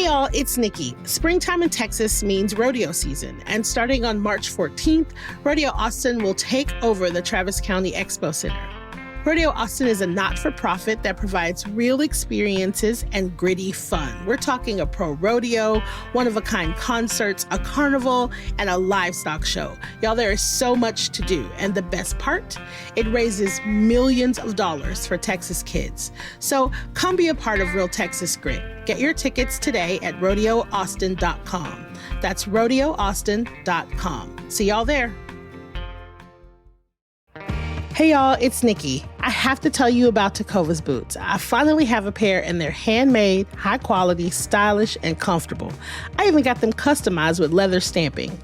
y'all, it's Nikki. Springtime in Texas means rodeo season, and starting on March 14th, Rodeo Austin will take over the Travis County Expo Center. Rodeo Austin is a not-for-profit that provides real experiences and gritty fun. We're talking a pro rodeo, one-of-a-kind concerts, a carnival, and a livestock show. Y'all, there is so much to do, and the best part? It raises millions of dollars for Texas kids. So come be a part of Real Texas Grit. Get your tickets today at rodeoaustin.com. That's rodeoaustin.com. See y'all there. Hey y'all, it's Nikki. I have to tell you about Tecovas boots. I finally have a pair and they're handmade, high quality, stylish, and comfortable. I even got them customized with leather stamping.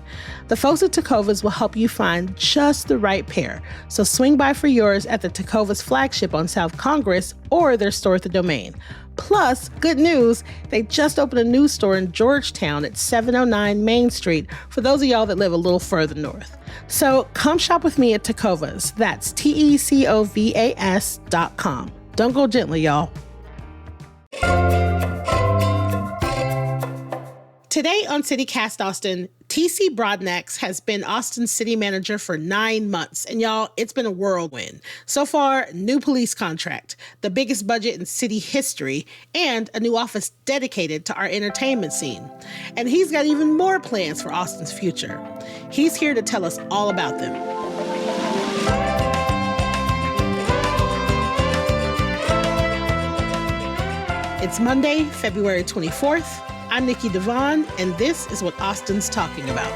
The folks at Tecovas will help you find just the right pair. So swing by for yours at the Tecovas flagship on South Congress or their store at the Domain. Plus, good news, they just opened a new store in Georgetown at 709 Main Street for those of y'all that live a little further north. So come shop with me at Tecovas. That's TECOVAS.com. Don't go gently, y'all. Today on CityCast Austin, TC Broadnax has been Austin's city manager for 9 months. And y'all, it's been a whirlwind. So far, new police contract, the biggest budget in city history, and a new office dedicated to our entertainment scene. And he's got even more plans for Austin's future. He's here to tell us all about them. It's Monday, February 24th. I'm Nikki Devon, and this is what Austin's talking about.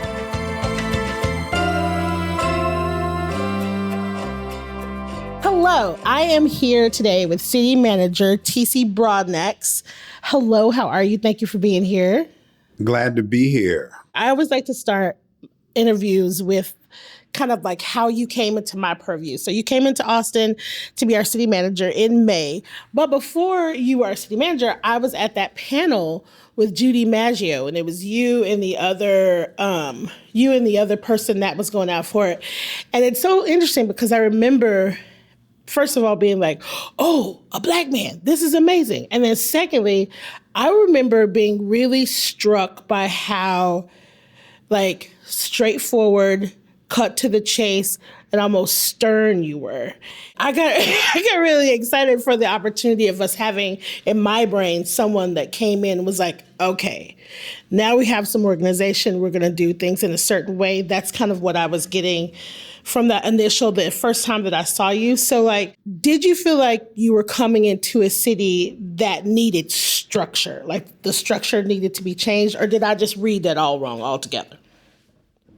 Hello, I am here today with City Manager TC Broadnax. Hello, how are you? Thank you for being here. Glad to be here. I always like to start interviews with kind of like how you came into my purview. So you came into Austin to be our city manager in May. But before you were our city manager, I was at that panel with Judy Maggio, and it was you and the other person that was going out for it. And it's so interesting because I remember, first of all, being like, oh, a Black man, this is amazing. And then secondly, I remember being really struck by how like straightforward, cut to the chase, and almost stern you were. I got really excited for the opportunity of us having, in my brain, someone that came in and was like, okay, now we have some organization, we're gonna do things in a certain way. That's kind of what I was getting from the first time that I saw you. So like, did you feel like you were coming into a city that needed structure? Like the structure needed to be changed, or did I just read that all wrong altogether?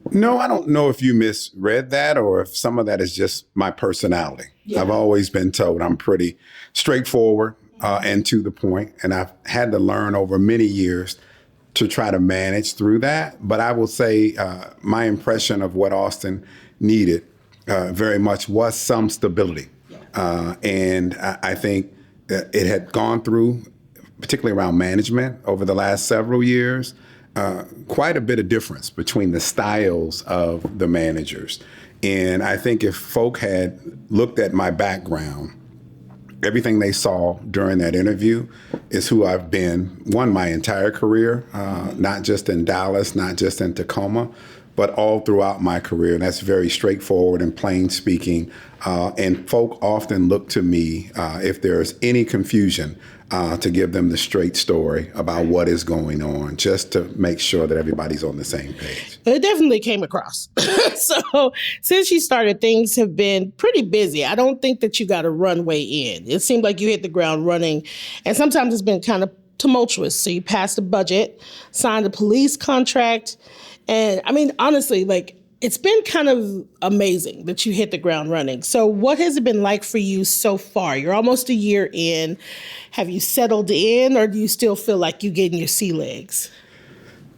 No, I don't know if you misread that or if some of that is just my personality. Yeah. I've always been told I'm pretty straightforward and to the point, and I've had to learn over many years to try to manage through that. But I will say my impression of what Austin needed very much was some stability. Yeah. And I think that it had gone through, particularly around management over the last several years, quite a bit of difference between the styles of the managers. And I think if folk had looked at my background, everything they saw during that interview is who I've been, my entire career, not just in Dallas, not just in Tacoma, but all throughout my career. And that's very straightforward and plain speaking. And folk often look to me if there's any confusion to give them the straight story about what is going on, just to make sure that everybody's on the same page. It definitely came across. So since you started, things have been pretty busy. I don't think that you got a runway in. It seemed like you hit the ground running, and sometimes it's been kind of tumultuous. So you passed a budget, signed a police contract, and I mean, honestly, like, it's been kind of amazing that you hit the ground running. So what has it been like for you so far? You're almost a year in. Have you settled in, or do you still feel like you're getting your sea legs?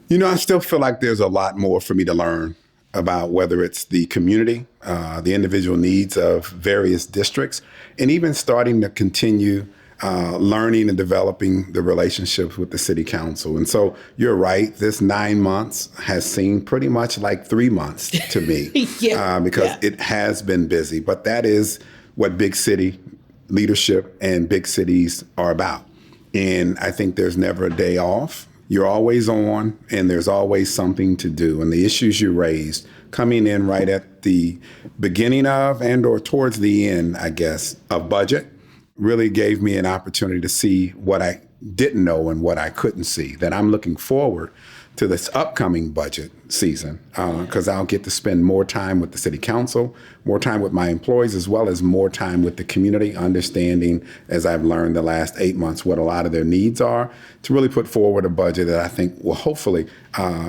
You know, I still feel like there's a lot more for me to learn about whether it's the community, the individual needs of various districts, and even starting to continue learning and developing the relationships with the city council. And so you're right, this 9 months has seemed pretty much like 3 months to me because it has been busy. But that is what big city leadership and big cities are about. And I think there's never a day off. You're always on, and there's always something to do. And the issues you raised, coming in right at the beginning of and or towards the end, I guess, of budget, really gave me an opportunity to see what I didn't know and what I couldn't see, that I'm looking forward to this upcoming budget season, because I'll get to spend more time with the city council, more time with my employees, as well as more time with the community, understanding, as I've learned the last 8 months, what a lot of their needs are, to really put forward a budget that I think will hopefully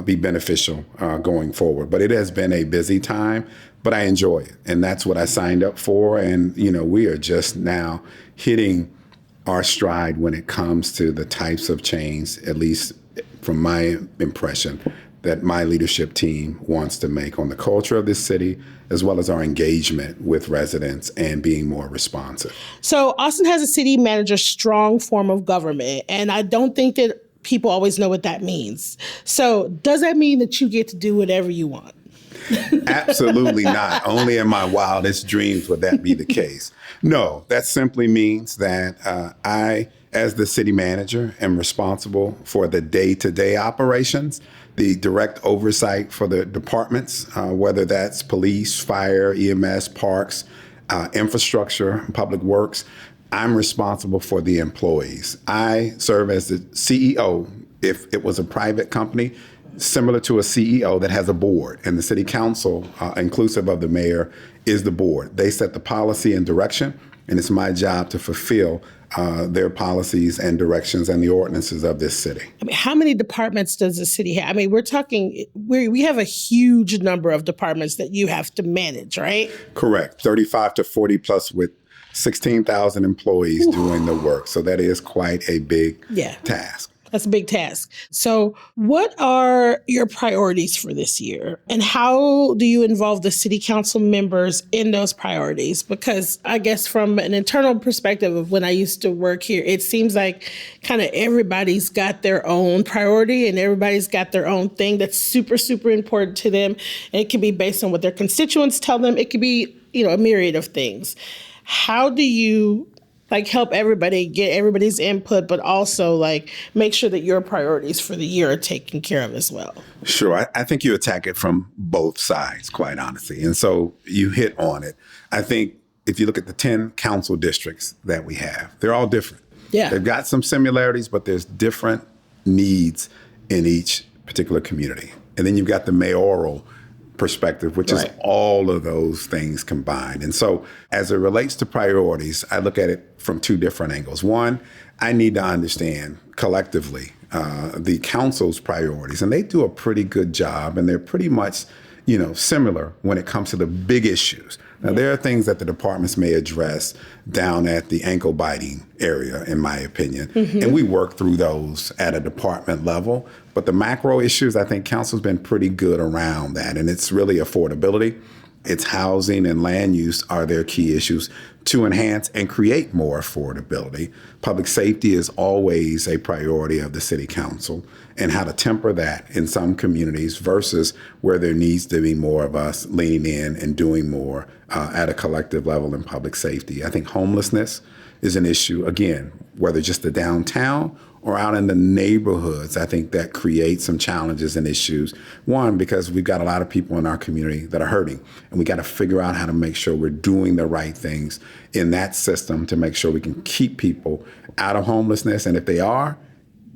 be beneficial going forward. But it has been a busy time, but I enjoy it. And that's what I signed up for. And, we are just now hitting our stride when it comes to the types of change, at least from my impression, that my leadership team wants to make on the culture of this city, as well as our engagement with residents and being more responsive. So Austin has a city manager strong form of government, and I don't think that people always know what that means. So does that mean that you get to do whatever you want? Absolutely not. Only in my wildest dreams would that be the case. No, that simply means that I, as the city manager, am responsible for the day-to-day operations, the direct oversight for the departments, whether that's police, fire, EMS, parks, infrastructure, public works. I'm responsible for the employees. I serve as the CEO. If it was a private company, similar to a CEO that has a board, and the city council, inclusive of the mayor, is the board. They set the policy and direction, and it's my job to fulfill their policies and directions and the ordinances of this city. I mean, how many departments does the city have? I mean, we have a huge number of departments that you have to manage, right? Correct. 35 to 40 plus, with 16,000 employees doing the work. So that is quite a big task. That's a big task. So what are your priorities for this year? And how do you involve the city council members in those priorities? Because I guess from an internal perspective of when I used to work here, it seems like kind of everybody's got their own priority and everybody's got their own thing that's super, super important to them. And it can be based on what their constituents tell them. It could be, a myriad of things. How do you help everybody get everybody's input, but also make sure that your priorities for the year are taken care of as well? Sure. I think you attack it from both sides, quite honestly. And so you hit on it. I think if you look at the 10 council districts that we have, they're all different. Yeah. They've got some similarities, but there's different needs in each particular community. And then you've got the mayoral perspective, which is all of those things combined. And so as it relates to priorities, I look at it from two different angles. One, I need to understand collectively the council's priorities, and they do a pretty good job, and they're pretty much similar when it comes to the big issues. Now, there are things that the departments may address down at the ankle biting area, in my opinion, and we work through those at a department level. But the macro issues, I think council's been pretty good around that, and it's really affordability. It's housing and land use are their key issues to enhance and create more affordability. Public safety is always a priority of the city council, and how to temper that in some communities versus where there needs to be more of us leaning in and doing more at a collective level in public safety. I think homelessness is an issue, again, whether just the downtown or out in the neighborhoods. I think that creates some challenges and issues. One, because we've got a lot of people in our community that are hurting, and we got to figure out how to make sure we're doing the right things in that system to make sure we can keep people out of homelessness. And if they are,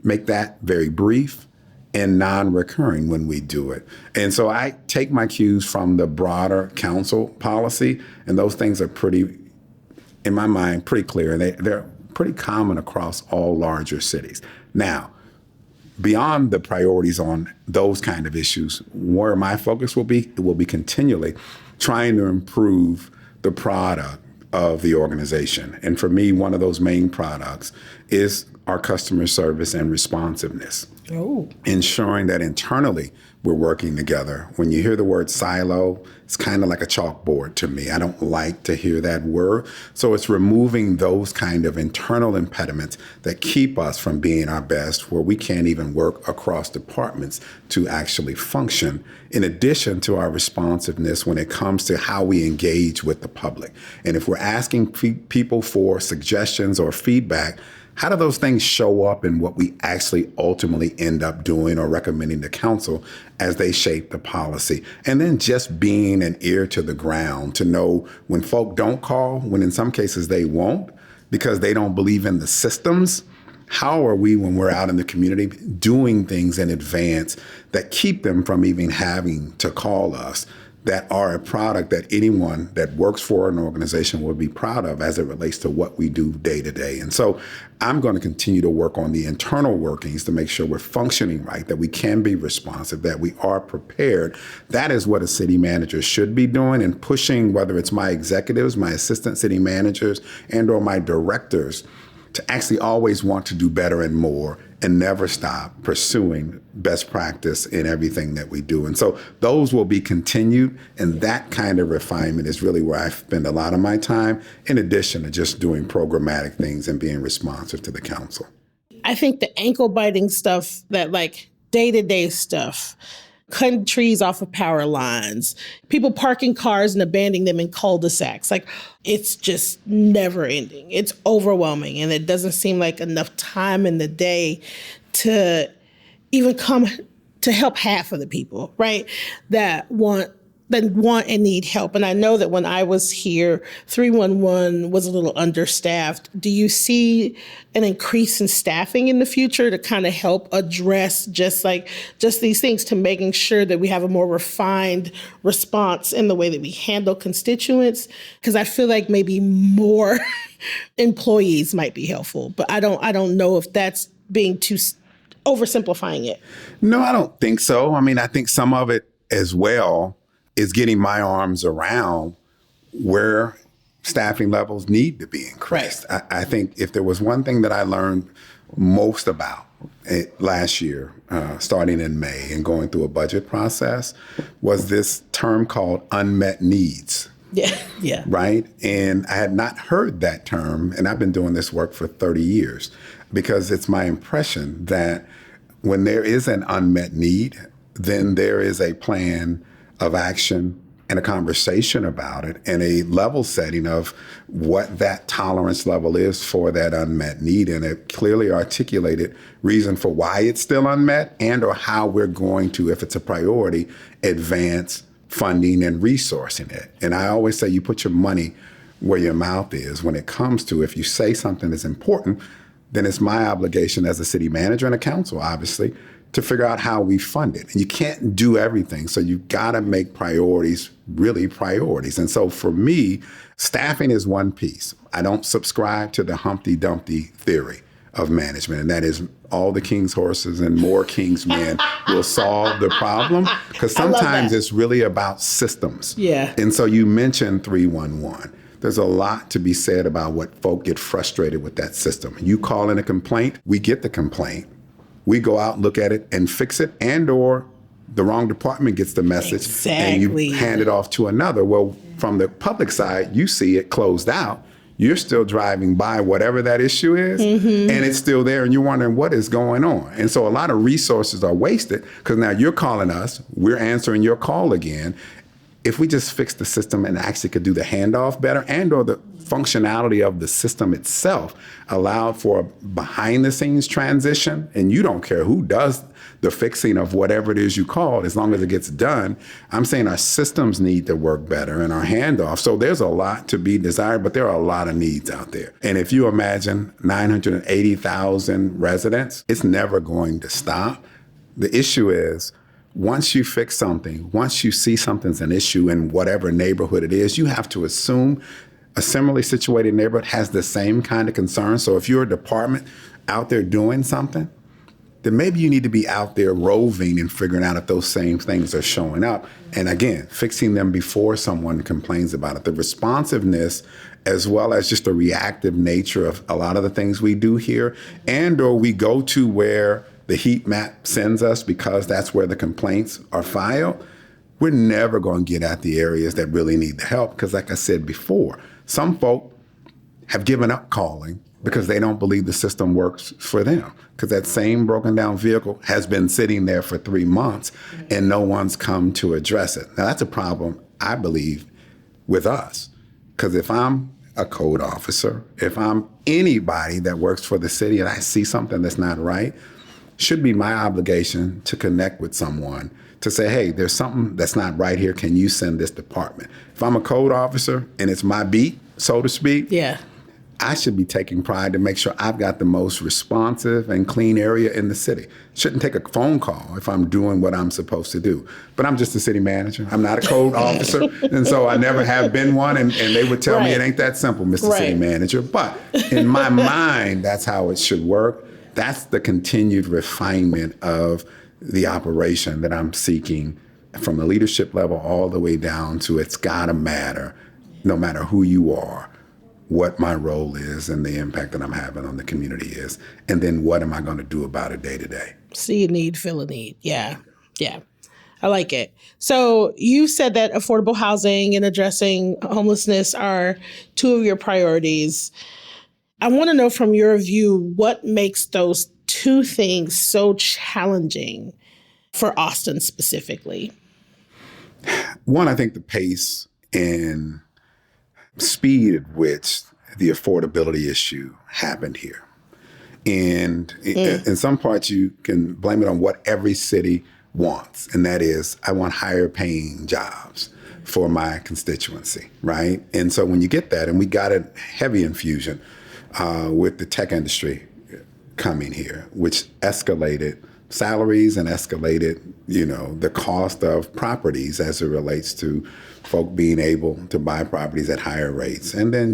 make that very brief and non-recurring when we do it. And so I take my cues from the broader council policy, and those things are pretty, in my mind, pretty clear. They're pretty common across all larger cities. Now, beyond the priorities on those kind of issues, where my focus will be, it will be continually trying to improve the product of the organization. And for me, one of those main products is our customer service and responsiveness. Ensuring that internally we're working together. When you hear the word silo, it's kind of like a chalkboard to me. I don't like to hear that word. So it's removing those kind of internal impediments that keep us from being our best, where we can't even work across departments to actually function, in addition to our responsiveness when it comes to how we engage with the public. And if we're asking people for suggestions or feedback, how do those things show up in what we actually ultimately end up doing or recommending to council as they shape the policy? And then just being an ear to the ground to know when folk don't call, when in some cases they won't, because they don't believe in the systems. How are we, when we're out in the community, doing things in advance that keep them from even having to call us, that are a product that anyone that works for an organization would be proud of as it relates to what we do day to day? And so I'm going to continue to work on the internal workings to make sure we're functioning right, that we can be responsive, that we are prepared. That is what a city manager should be doing, and pushing, whether it's my executives, my assistant city managers, and or my directors, to actually always want to do better and more and never stop pursuing best practice in everything that we do. And so those will be continued. And that kind of refinement is really where I spend a lot of my time, in addition to just doing programmatic things and being responsive to the council. I think the ankle biting stuff, that like day-to-day stuff, cutting trees off of power lines, people parking cars and abandoning them in cul-de-sacs. Like, it's just never ending. It's overwhelming. And it doesn't seem like enough time in the day to even come to help half of the people, right, that want and need help. And I know that when I was here, 311 was a little understaffed. Do you see an increase in staffing in the future to kind of help address just these things, to making sure that we have a more refined response in the way that we handle constituents? Because I feel like maybe more employees might be helpful, but I don't know if that's being too oversimplifying it. No, I don't think so. I mean, I think some of it as well is getting my arms around where staffing levels need to be increased. Right. I think if there was one thing that I learned most about last year, starting in May and going through a budget process, was this term called unmet needs. Yeah. Right? And I had not heard that term, and I've been doing this work for 30 years, because it's my impression that when there is an unmet need, then there is a plan of action and a conversation about it, and a level setting of what that tolerance level is for that unmet need, and a clearly articulated reason for why it's still unmet, and or how we're going to, if it's a priority, advance funding and resourcing it. And I always say you put your money where your mouth is when it comes to, if you say something is important, then it's my obligation as a city manager and a council, obviously, to figure out how we fund it. And you can't do everything. So you've got to make priorities really priorities. And so for me, staffing is one piece. I don't subscribe to the Humpty Dumpty theory of management. And that is all the king's horses and more king's men will solve the problem. Because sometimes it's really about systems. Yeah. And so you mentioned 311. There's a lot to be said about what folk get frustrated with that system. You call in a complaint, we get the complaint. We go out, look at it, and fix it, and or the wrong department gets the message, and you hand it off to another. Well, from the public side, you see it closed out. You're still driving by whatever that issue is, and it's still there, and you're wondering what is going on. And so a lot of resources are wasted, because now you're calling us, we're answering your call again. If we just fix the system and actually could do the handoff better, and or the functionality of the system itself allowed for a behind the scenes transition, and you don't care who does the fixing of whatever it is you called, as long as it gets done. I'm saying our systems need to work better, and our handoff. So there's a lot to be desired, but there are a lot of needs out there. And if you imagine 980,000 residents, it's never going to stop. The issue is, once you fix something, once you see something's an issue in whatever neighborhood it is, you have to assume a similarly situated neighborhood has the same kind of concern. So if you're a department out there doing something, then maybe you need to be out there roving and figuring out if those same things are showing up. And again, fixing them before someone complains about it. The responsiveness, as well as just the reactive nature of a lot of the things we do here, and or we go to where the heat map sends us because that's where the complaints are filed, we're never going to get at the areas that really need the help. Because like I said before, some folk have given up calling because they don't believe the system works for them. Because that same broken down vehicle has been sitting there for 3 months and no one's come to address it. Now that's a problem, I believe, with us. Because if I'm a code officer, if I'm anybody that works for the city and I see something that's not right, should be my obligation to connect with someone to say, hey, there's something that's not right here. Can you send this department? If I'm a code officer and it's my beat, so to speak, Yeah. I should be taking pride to make sure I've got the most responsive and clean area in the city. Shouldn't take a phone call if I'm doing what I'm supposed to do. But I'm just a city manager. I'm not a code officer. And so I never have been one. And they would tell me it ain't that simple, Mr. City Manager. But in my mind, that's how it should work. That's the continued refinement of the operation that I'm seeking from the leadership level all the way down to it's gotta matter, no matter who you are, what my role is and the impact that I'm having on the community is. And then what am I going to do about it day to day? See a need, fill a need. Yeah. Yeah. I like it. So you said that affordable housing and addressing homelessness are two of your priorities. I want to know from your view, what makes those two things so challenging for Austin specifically? One, I think the pace and speed at which the affordability issue happened here. And in some parts, you can blame it on what every city wants, and that is, I want higher paying jobs for my constituency, right? And so when you get that, and we got a heavy infusion with the tech industry coming here, which escalated salaries and escalated, the cost of properties as it relates to folk being able to buy properties at higher rates. And then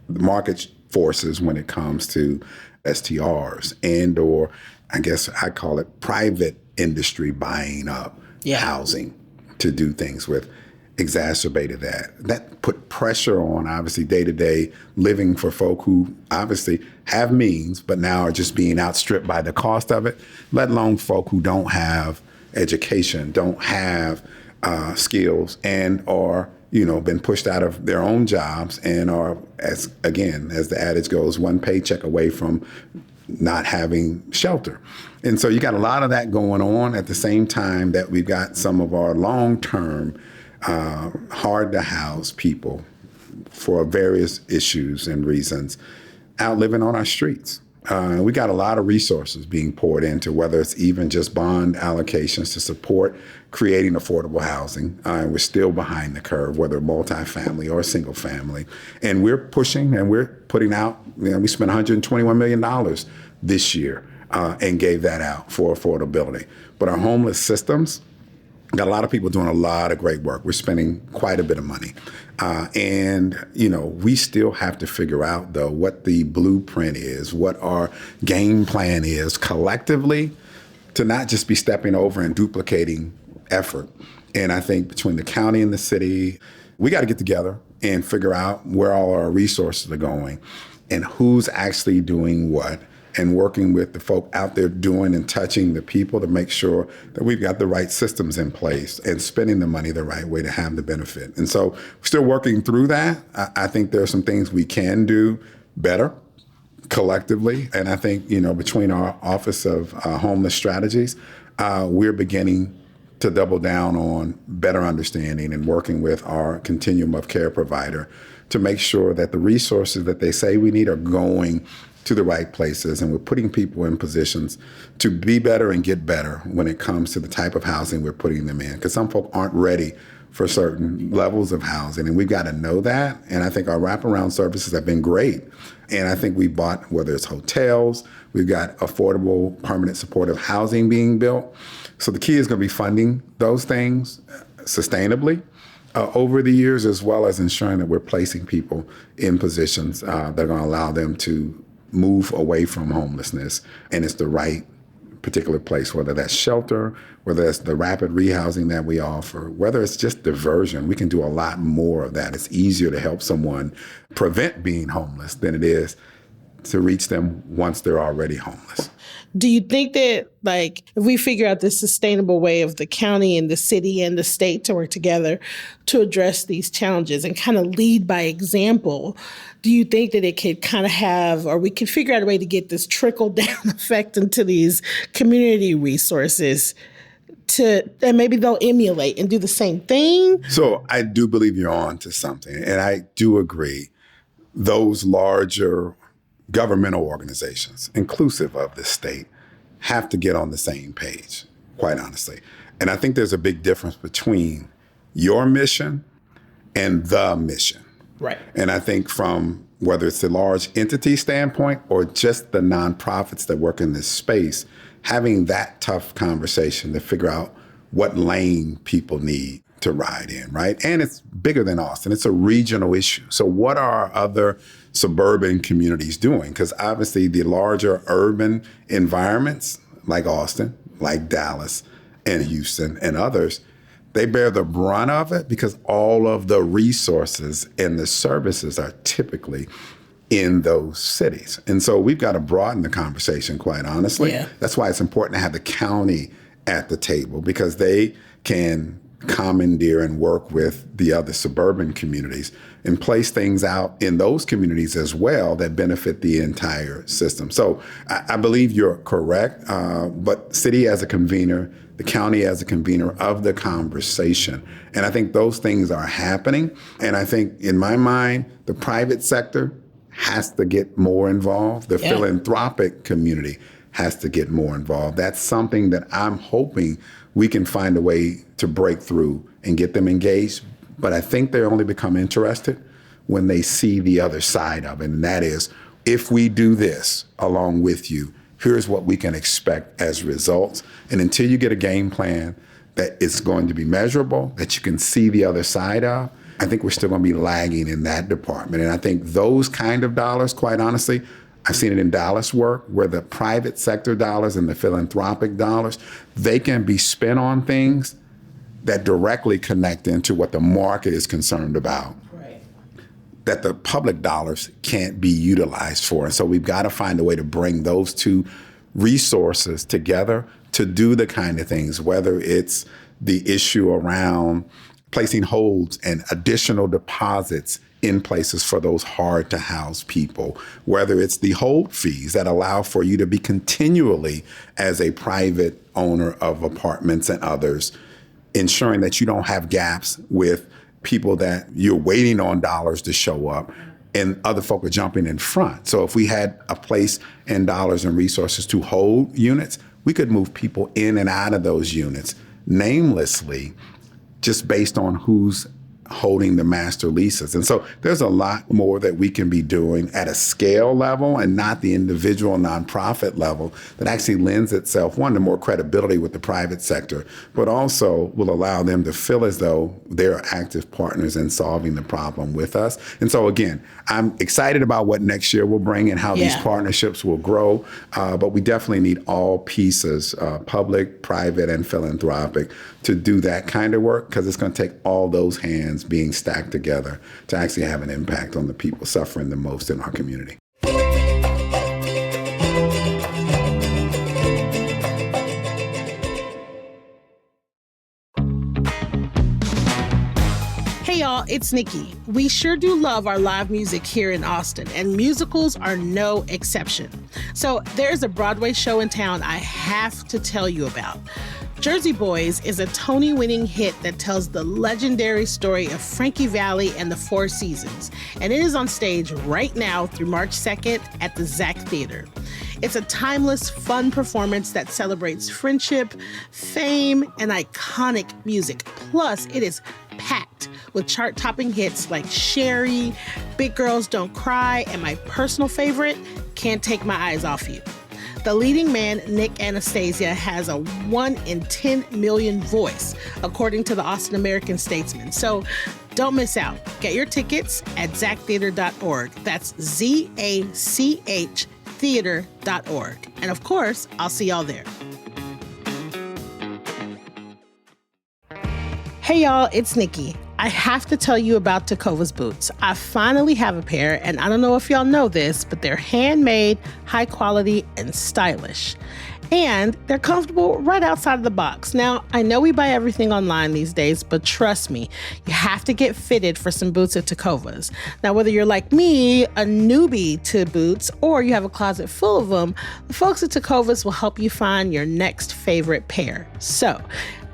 the market forces when it comes to STRs and or I guess I call it private industry buying up housing to do things with exacerbated that. That put pressure on obviously day-to-day living for folk who obviously have means but now are just being outstripped by the cost of it, let alone folk who don't have education, don't have skills and are, been pushed out of their own jobs and are, as the adage goes, one paycheck away from not having shelter. And so you got a lot of that going on at the same time that we've got some of our long-term, hard to house people for various issues and reasons out living on our streets. We got a lot of resources being poured into, whether it's even just bond allocations to support creating affordable housing. We're still behind the curve, whether multifamily or single family. And we're pushing and we're putting out, we spent $121 million this year and gave that out for affordability. But our homeless systems, got a lot of people doing a lot of great work. We're spending quite a bit of money. We still have to figure out, though, what the blueprint is, what our game plan is collectively to not just be stepping over and duplicating effort. And I think between the county and the city, we got to get together and figure out where all our resources are going and who's actually doing what, and working with the folk out there doing and touching the people to make sure that we've got the right systems in place and spending the money the right way to have the benefit. And so we're still working through that. I think there are some things we can do better collectively. And I think, between our Office of Homeless Strategies, we're beginning to double down on better understanding and working with our continuum of care provider to make sure that the resources that they say we need are going to the right places, and we're putting people in positions to be better and get better when it comes to the type of housing we're putting them in. Because some folk aren't ready for certain levels of housing, and we've got to know that. And I think our wraparound services have been great. And I think we bought, whether it's hotels, we've got affordable permanent supportive housing being built. So the key is going to be funding those things sustainably over the years, as well as ensuring that we're placing people in positions that are going to allow them to move away from homelessness, and it's the right particular place, whether that's shelter, whether that's the rapid rehousing that we offer, whether it's just diversion. We can do a lot more of that. It's easier to help someone prevent being homeless than it is to reach them once they're already homeless. Do you think that, if we figure out this sustainable way of the county and the city and the state to work together to address these challenges and kind of lead by example, do you think that it could kind of have, or we could figure out a way to get this trickle down effect into these community resources and maybe they'll emulate and do the same thing? So I do believe you're on to something, and I do agree those larger governmental organizations, inclusive of the state, have to get on the same page, quite honestly. And I think there's a big difference between your mission and the mission. Right. And I think from whether it's the large entity standpoint or just the nonprofits that work in this space, having that tough conversation to figure out what lane people need to ride in, right? And it's bigger than Austin. It's a regional issue. So what are other suburban communities doing? Because obviously the larger urban environments like Austin, like Dallas and Houston and others, they bear the brunt of it because all of the resources and the services are typically in those cities. And so we've got to broaden the conversation, quite honestly. Yeah. That's why it's important to have the county at the table because they can commandeer and work with the other suburban communities and place things out in those communities as well that benefit the entire system. So I believe you're correct, but city as a convener, the county as a convener of the conversation. And I think those things are happening. And I think in my mind, the private sector has to get more involved. The philanthropic community has to get more involved. That's something that I'm hoping we can find a way to break through and get them engaged. But I think they only become interested when they see the other side of it. And that is, if we do this along with you, here's what we can expect as results. And until you get a game plan that is going to be measurable, that you can see the other side of, I think we're still going to be lagging in that department. And I think those kind of dollars, quite honestly, I've seen it in Dallas work, where the private sector dollars and the philanthropic dollars, they can be spent on things that directly connect into what the market is concerned about, right, that the public dollars can't be utilized for. And so we've got to find a way to bring those two resources together to do the kind of things, whether it's the issue around placing holds and additional deposits in places for those hard to house people, whether it's the hold fees that allow for you to be continually, as a private owner of apartments and others, ensuring that you don't have gaps with people that you're waiting on dollars to show up and other folk are jumping in front. So if we had a place and dollars and resources to hold units, we could move people in and out of those units namelessly, just based on who's holding the master leases. And so there's a lot more that we can be doing at a scale level and not the individual nonprofit level that actually lends itself, one, to more credibility with the private sector, but also will allow them to feel as though they're active partners in solving the problem with us. And so again, I'm excited about what next year will bring and how these partnerships will grow, but we definitely need all pieces, public, private, and philanthropic, to do that kind of work, because it's going to take all those hands being stacked together to actually have an impact on the people suffering the most in our community. Hey y'all, it's Nikki. We sure do love our live music here in Austin, and musicals are no exception. So there's a Broadway show in town I have to tell you about. Jersey Boys is a Tony-winning hit that tells the legendary story of Frankie Valli and the Four Seasons, and it is on stage right now through March 2nd at the Zach Theater. It's a timeless, fun performance that celebrates friendship, fame, and iconic music. Plus, it is packed with chart-topping hits like Sherry, Big Girls Don't Cry, and my personal favorite, Can't Take My Eyes Off You. The leading man, Nick Anastasia, has a 1 in 10 million voice, according to the Austin American-Statesman. So don't miss out. Get your tickets at zachtheater.org. That's ZACH theater.org. And of course, I'll see y'all there. Hey y'all, it's Nikki. I have to tell you about Tecovas boots. I finally have a pair, and I don't know if y'all know this, but they're handmade, high quality, and stylish. And they're comfortable right outside of the box. Now, I know we buy everything online these days, but trust me, you have to get fitted for some boots at Tecovas. Now, whether you're like me, a newbie to boots, or you have a closet full of them, the folks at Tecovas will help you find your next favorite pair. So,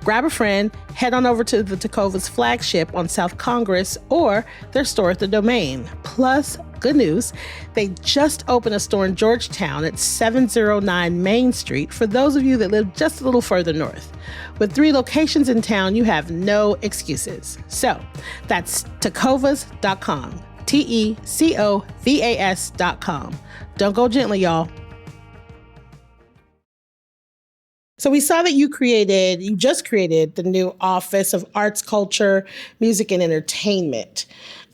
grab a friend, head on over to the Tecovas flagship on South Congress or their store at the Domain. Plus, good news. They just opened a store in Georgetown at 709 Main Street for those of you that live just a little further north. With 3 locations in town, you have no excuses. So that's tecovas.com, TECOVAS.com. Don't go gently, y'all. So we saw that you just created the new Office of Arts, Culture, Music, and Entertainment.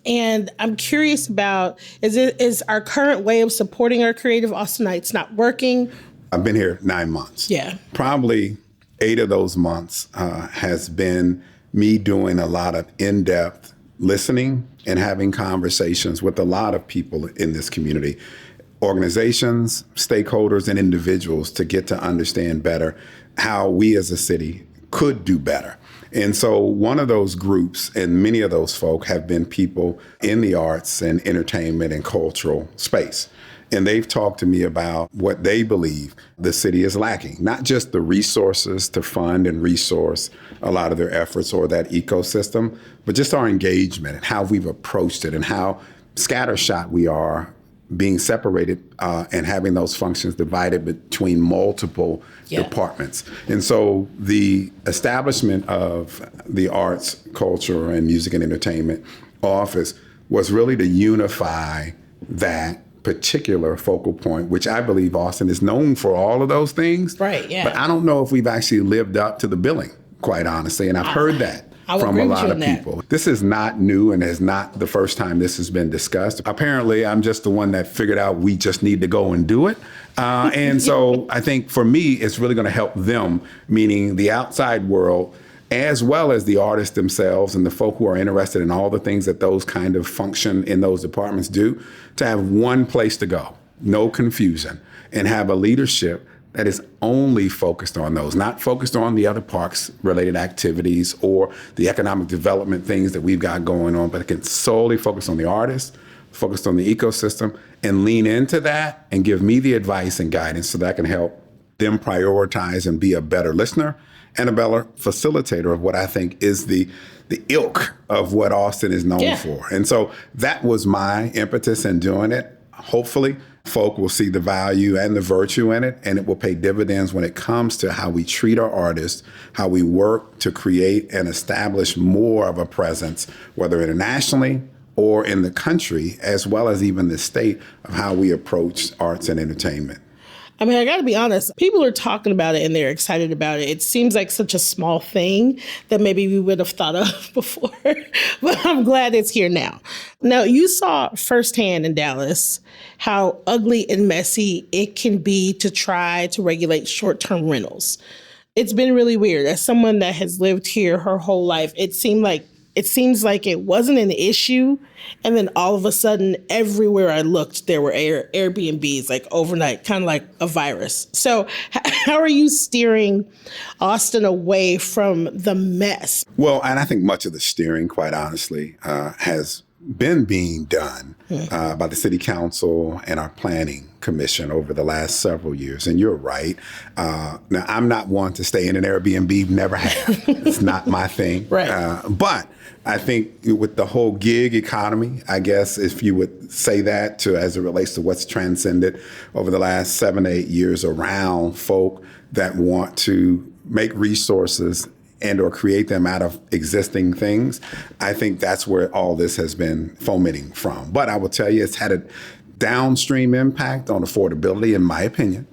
And I'm curious about, is our current way of supporting our creative Austinites not working? I've been here 9 months. Yeah. Probably 8 of those months has been me doing a lot of in-depth listening and having conversations with a lot of people in this community, organizations, stakeholders, and individuals to get to understand better how we as a city could do better. And so one of those groups and many of those folk have been people in the arts and entertainment and cultural space. And they've talked to me about what they believe the city is lacking, not just the resources to fund and resource a lot of their efforts or that ecosystem, but just our engagement and how we've approached it and how scattershot we are, being separated and having those functions divided between multiple departments. And so the establishment of the Arts, Culture, and Music and Entertainment Office was really to unify that particular focal point, which I believe Austin is known for all of those things. Right, yeah. But I don't know if we've actually lived up to the billing, quite honestly. And I've heard that from a lot of people. This is not new and is not the first time this has been discussed. Apparently, I'm just the one that figured out we just need to go and do it. And so I think for me, it's really going to help them, meaning the outside world, as well as the artists themselves and the folk who are interested in all the things that those kind of function in those departments do, to have one place to go, no confusion, and have a leadership that is only focused on those, not focused on the other parks-related activities or the economic development things that we've got going on, but it can solely focus on the artists, focused on the ecosystem, and lean into that and give me the advice and guidance so that I can help them prioritize and be a better listener and a better facilitator of what I think is the ilk of what Austin is known for. And so that was my impetus in doing it. Hopefully, folk will see the value and the virtue in it, and it will pay dividends when it comes to how we treat our artists, how we work to create and establish more of a presence, whether internationally or in the country, as well as even the state, of how we approach arts and entertainment. I mean, I got to be honest, people are talking about it and they're excited about it. It seems like such a small thing that maybe we would have thought of before, but I'm glad it's here now. Now, you saw firsthand in Dallas how ugly and messy it can be to try to regulate short-term rentals. It's been really weird. As someone that has lived here her whole life, it seems like it wasn't an issue. And then all of a sudden, everywhere I looked, there were Airbnbs, like overnight, kind of like a virus. So how are you steering Austin away from the mess? Well, and I think much of the steering, quite honestly, has been being done by the city council and our planning commission over the last several years. And you're right. Now, I'm not one to stay in an Airbnb, never have. It's not my thing. Right. But I think with the whole gig economy, I guess if you would say that as it relates to what's transcended over the last 7 to 8 years around folk that want to make resources and or create them out of existing things, I think that's where all this has been fomenting from. But I will tell you, it's had a downstream impact on affordability, in my opinion.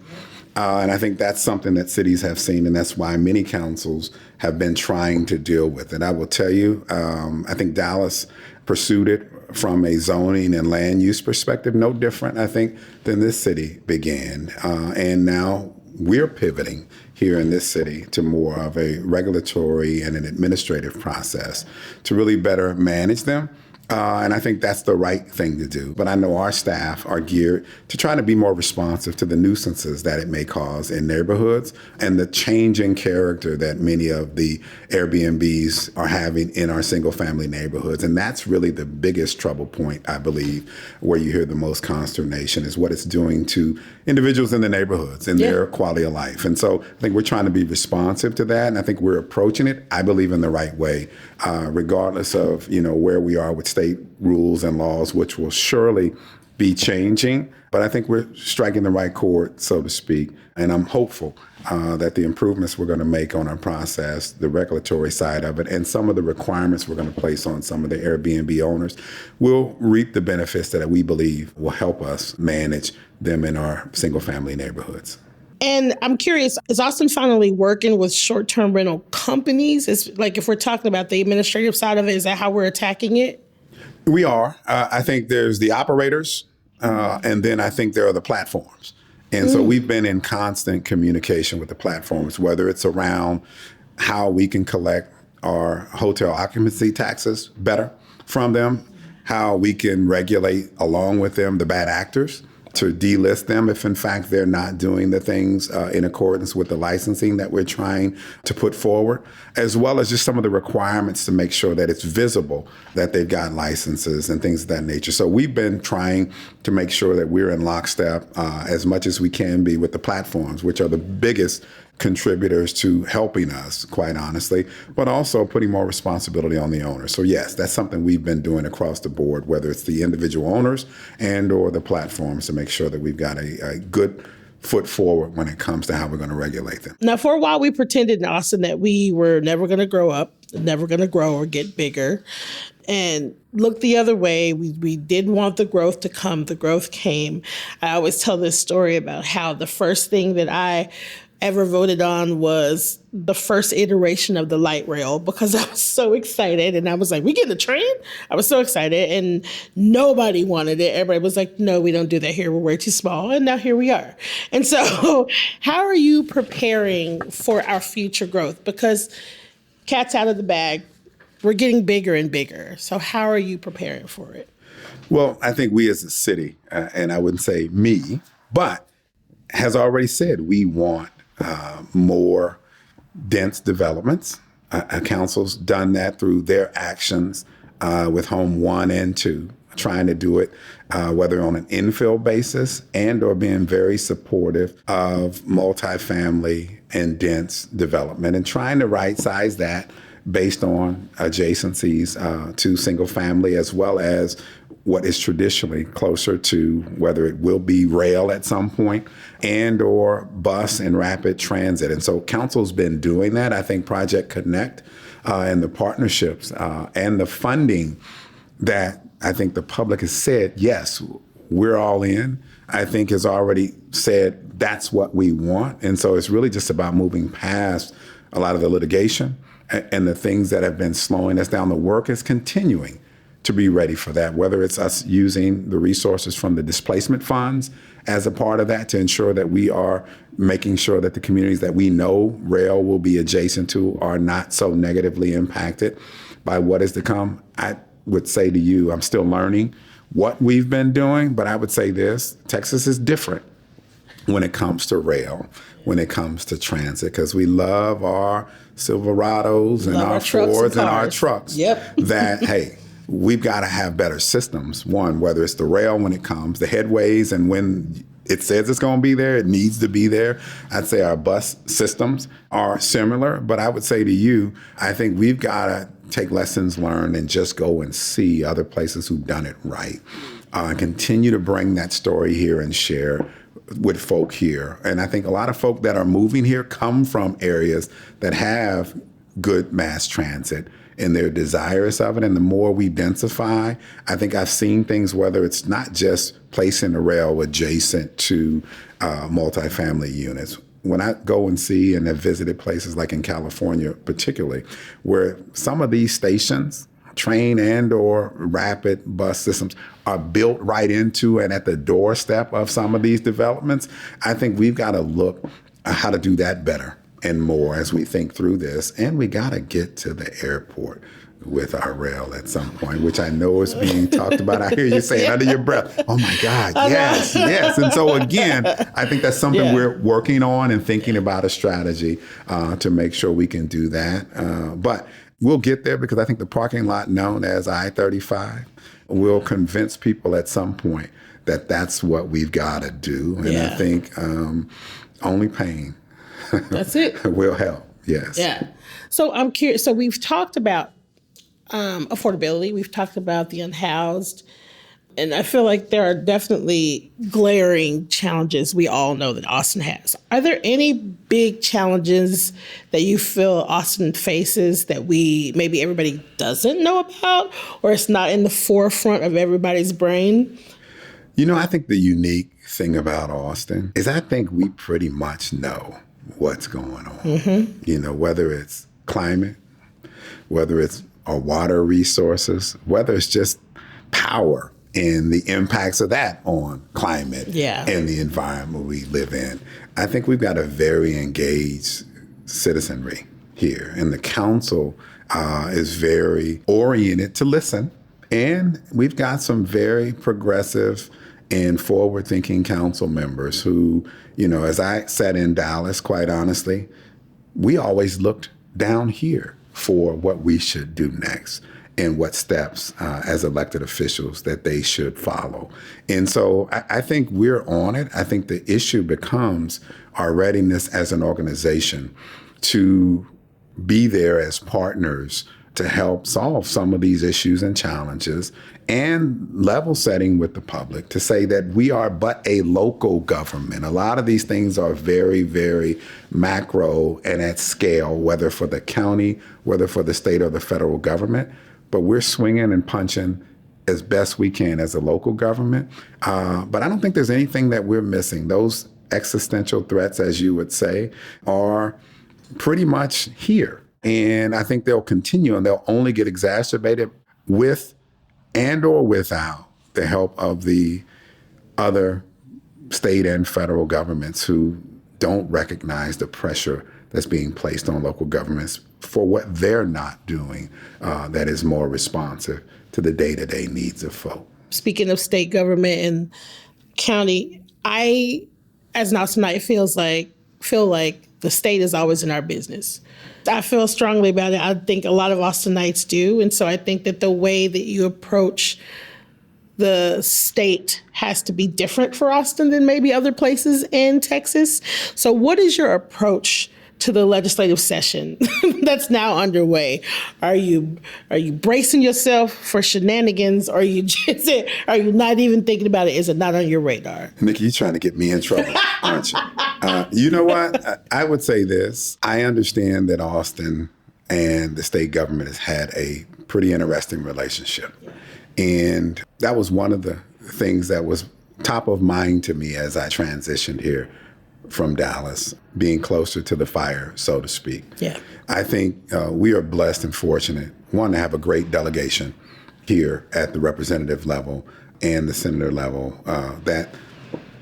And I think that's something that cities have seen, and that's why many councils have been trying to deal with it. I will tell you, I think Dallas pursued it from a zoning and land use perspective, no different, I think, than this city began. And now we're pivoting here in this city to more of a regulatory and an administrative process to really better manage them. And I think that's the right thing to do. But I know our staff are geared to try to be more responsive to the nuisances that it may cause in neighborhoods and the changing character that many of the Airbnbs are having in our single family neighborhoods. And that's really the biggest trouble point, I believe, where you hear the most consternation is what it's doing to individuals in the neighborhoods and their quality of life. And so I think we're trying to be responsive to that. And I think we're approaching it, I believe, in the right way, regardless of, where we are with state rules and laws, which will surely be changing, but I think we're striking the right chord, so to speak. And I'm hopeful that the improvements we're going to make on our process, the regulatory side of it, and some of the requirements we're going to place on some of the Airbnb owners will reap the benefits that we believe will help us manage them in our single family neighborhoods. And I'm curious, is Austin finally working with short-term rental companies? It's like, if we're talking about the administrative side of it, is that how we're attacking it? We are. I think there's the operators, and then I think there are the platforms. And so we've been in constant communication with the platforms, whether it's around how we can collect our hotel occupancy taxes better from them, how we can regulate along with them the bad actors, to delist them if in fact they're not doing the things in accordance with the licensing that we're trying to put forward, as well as just some of the requirements to make sure that it's visible that they've got licenses and things of that nature. So we've been trying to make sure that we're in lockstep as much as we can be with the platforms, which are the biggest contributors to helping us, quite honestly, but also putting more responsibility on the owner. So yes, that's something we've been doing across the board, whether it's the individual owners and or the platforms, to make sure that we've got a good foot forward when it comes to how we're going to regulate them. Now, for a while, we pretended in Austin that we were never going to grow up, never going to grow or get bigger, and look the other way. We didn't want the growth to come. The growth came. I always tell this story about how the first thing that I ever voted on was the first iteration of the light rail, because I was so excited. And I was like, we getting a train? I was so excited. And nobody wanted it. Everybody was like, no, we don't do that here. We're way too small. And now here we are. And so how are you preparing for our future growth? Because cat's out of the bag. We're getting bigger and bigger. So how are you preparing for it? Well, I think we as a city, and I wouldn't say me, but has already said we want more dense developments. Council's done that through their actions with Home 1 and 2, trying to do it whether on an infill basis and or being very supportive of multifamily and dense development, and trying to right size that based on adjacencies to single family, as well as what is traditionally closer to whether it will be rail at some point and or bus and rapid transit. And so council's been doing that. I think Project Connect and the partnerships and the funding that I think the public has said, yes, we're all in, I think has already said that's what we want. And so it's really just about moving past a lot of the litigation and the things that have been slowing us down. The work is continuing to be ready for that, whether it's us using the resources from the displacement funds as a part of that to ensure that we are making sure that the communities that we know rail will be adjacent to are not so negatively impacted by what is to come. I would say to you, I'm still learning what we've been doing, but I would say this: Texas is different when it comes to rail, when it comes to transit, because we love our Silverados and our Fords and our trucks. Yep. That, hey, we've got to have better systems. One, whether it's the rail when it comes, the headways, and when it says it's going to be there, it needs to be there. I'd say our bus systems are similar, but I would say to you, I think we've got to take lessons learned and just go and see other places who've done it right. Continue to bring that story here and share with folk here. And I think a lot of folk that are moving here come from areas that have good mass transit, and they're desirous of it. And the more we densify, I think I've seen things, whether it's not just placing the rail adjacent to multifamily units. When I go and see and have visited places like in California particularly, where some of these stations, train and or rapid bus systems, are built right into and at the doorstep of some of these developments, I think we've got to look at how to do that better and more as we think through this. And we got to get to the airport with our rail at some point, which I know is being talked about. I hear you saying under your breath, oh my God, yes, yes. And so again, I think that's something we're working on and thinking about a strategy to make sure we can do that. But we'll get there, because I think the parking lot known as I-35 will convince people at some point that that's what we've got to do. And I think only pain that's it will help. Yes. Yeah. So I'm curious. So we've talked about affordability. We've talked about the unhoused. And I feel like there are definitely glaring challenges we all know that Austin has. Are there any big challenges that you feel Austin faces that maybe everybody doesn't know about, or it's not in the forefront of everybody's brain? I think the unique thing about Austin is I think we pretty much know what's going on. Whether it's climate, whether it's our water resources, whether it's just power and the impacts of that on climate and the environment we live in. I think we've got a very engaged citizenry here, and the council is very oriented to listen. And we've got some very progressive and forward-thinking council members who, as I sat in Dallas, quite honestly, we always looked down here for what we should do next and what steps as elected officials that they should follow. And so I think we're on it. I think the issue becomes our readiness as an organization to be there as partners to help solve some of these issues and challenges, and level setting with the public to say that we are but a local government. A lot of these things are very, very macro and at scale, whether for the county, whether for the state or the federal government, but we're swinging and punching as best we can as a local government. But I don't think there's anything that we're missing. Those existential threats, as you would say, are pretty much here. And I think they'll continue, and they'll only get exacerbated with and or without the help of the other state and federal governments who don't recognize the pressure that's being placed on local governments for what they're not doing that is more responsive to the day-to-day needs of folk. Speaking of state government and county, I, as an Austinite, feel like the state is always in our business. I feel strongly about it. I think a lot of Austinites do. And so I think that the way that you approach the state has to be different for Austin than maybe other places in Texas. So what is your approach to the legislative session that's now underway? Are you bracing yourself for shenanigans, or are you not even thinking about it? Is it not on your radar? Nikki, you're trying to get me in trouble, aren't you? You know what? I would say this. I understand that Austin and the state government has had a pretty interesting relationship. And that was one of the things that was top of mind to me as I transitioned here from Dallas, being closer to the fire, so to speak. Yeah. I think we are blessed and fortunate, one, to have a great delegation here at the representative level and the senator level that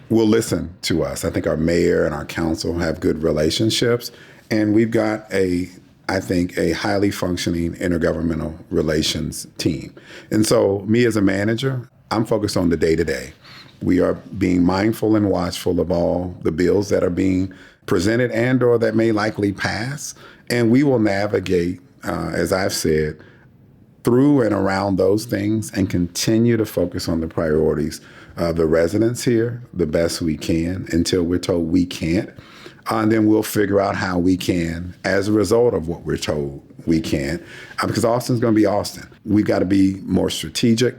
will listen to us. I think our mayor and our council have good relationships, and we've got a highly functioning intergovernmental relations team. And so me as a manager, I'm focused on the day-to-day. We are being mindful and watchful of all the bills that are being presented and or that may likely pass. And we will navigate, as I've said, through and around those things and continue to focus on the priorities of the residents here the best we can until we're told we can't. And then we'll figure out how we can as a result of what we're told we can't. Because Austin's going to be Austin. We've got to be more strategic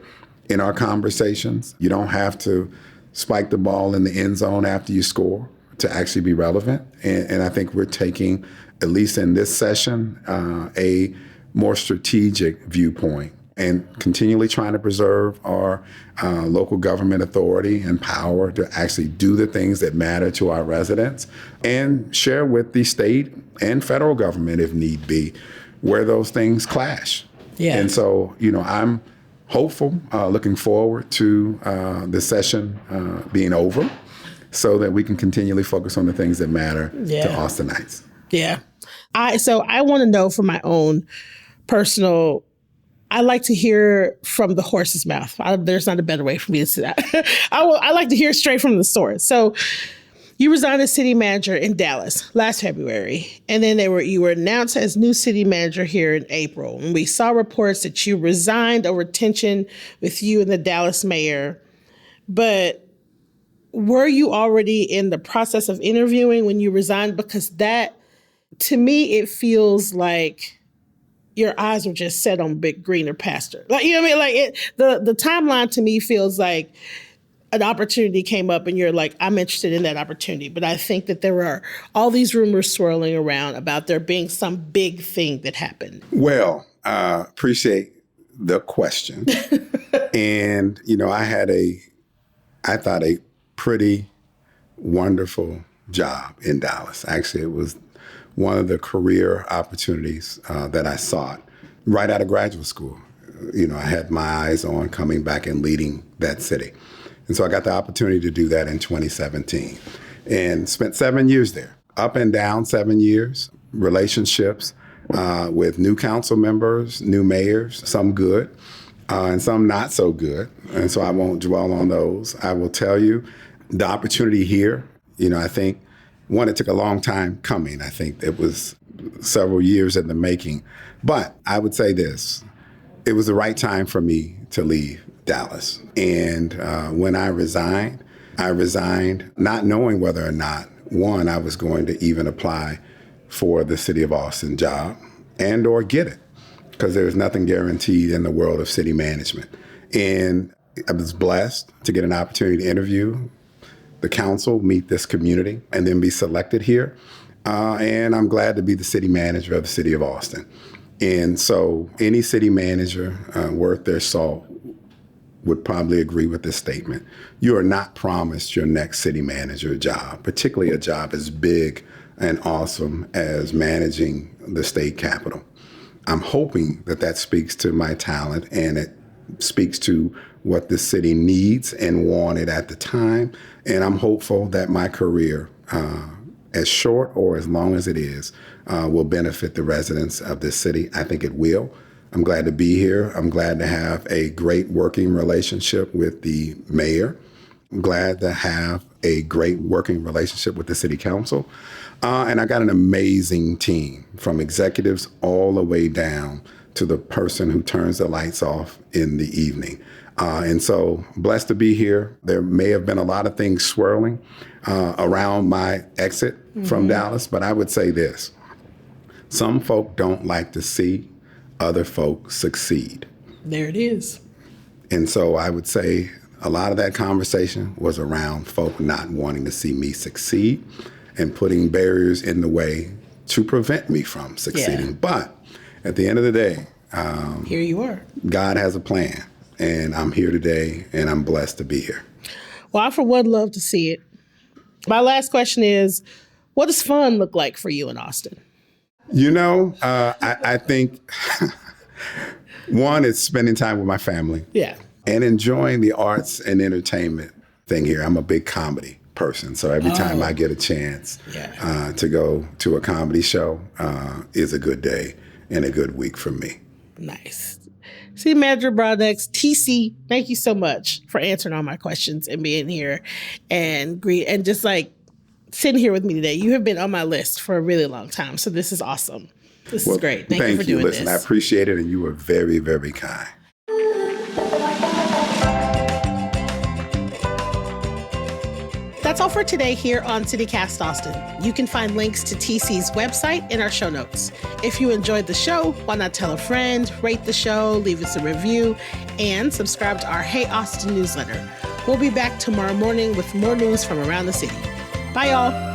in our conversations. You don't have to spike the ball in the end zone after you score to actually be relevant. And I think we're taking, at least in this session, a more strategic viewpoint and continually trying to preserve our local government authority and power to actually do the things that matter to our residents and share with the state and federal government, if need be, where those things clash. Yeah. And so, I'm hopeful, looking forward to the session being over so that we can continually focus on the things that matter to Austinites. Yeah. So I want to know from my own personal, I like to hear from the horse's mouth. There's not a better way for me to say that. I like to hear straight from the source. So you resigned as city manager in Dallas last February, and then you were announced as new city manager here in April. And we saw reports that you resigned over tension with you and the Dallas mayor. But were you already in the process of interviewing when you resigned? Because that, to me, it feels like your eyes were just set on big greener pasture. Like, you know what I mean? Like the timeline to me feels like an opportunity came up and you're like, I'm interested in that opportunity. But I think that there are all these rumors swirling around about there being some big thing that happened. Well, appreciate the question. And, I thought a pretty wonderful job in Dallas. Actually, it was one of the career opportunities that I sought right out of graduate school. I had my eyes on coming back and leading that city. And so I got the opportunity to do that in 2017 and spent 7 years there, up and down 7 years, relationships with new council members, new mayors, some good and some not so good. And so I won't dwell on those. I will tell you the opportunity here, I think, one, it took a long time coming. I think it was several years in the making. But I would say this, it was the right time for me to leave Dallas. And when I resigned not knowing whether or not, one, I was going to even apply for the City of Austin job and or get it, because there's nothing guaranteed in the world of city management. And I was blessed to get an opportunity to interview the council, meet this community, and then be selected here. And I'm glad to be the city manager of the City of Austin. And so any city manager worth their salt would probably agree with this statement. You are not promised your next city manager job, particularly a job as big and awesome as managing the state capitol. I'm hoping that speaks to my talent, and it speaks to what the city needs and wanted at the time. And I'm hopeful that my career, as short or as long as it is, will benefit the residents of this city. I think it will. I'm glad to be here. I'm glad to have a great working relationship with the mayor. I'm glad to have a great working relationship with the city council. And I got an amazing team, from executives all the way down to the person who turns the lights off in the evening. And so blessed to be here. There may have been a lot of things swirling around my exit from Dallas, but I would say this. Some folk don't like to see other folk succeed. There it is. And so I would say a lot of that conversation was around folk not wanting to see me succeed and putting barriers in the way to prevent me from succeeding. Yeah. But at the end of the day, here you are. God has a plan, and I'm here today, and I'm blessed to be here. Well, I, for one, love to see it. My last question is, what does fun look like for you in Austin? I think, one, it's spending time with my family. Yeah. And enjoying the arts and entertainment thing here. I'm a big comedy person, so every time I get a chance to go to a comedy show is a good day and a good week for me. Nice. City Manager Broadnax, TC, thank you so much for answering all my questions and being here and just like sitting here with me today. You have been on my list for a really long time, so this is awesome. This is great. Thank you for doing this. Listen, I appreciate it, and you were very, very kind. That's all for today here on CityCast Austin. You can find links to TC's website in our show notes. If you enjoyed the show, why not tell a friend, rate the show, leave us a review, and subscribe to our Hey Austin newsletter. We'll be back tomorrow morning with more news from around the city. Bye, y'all.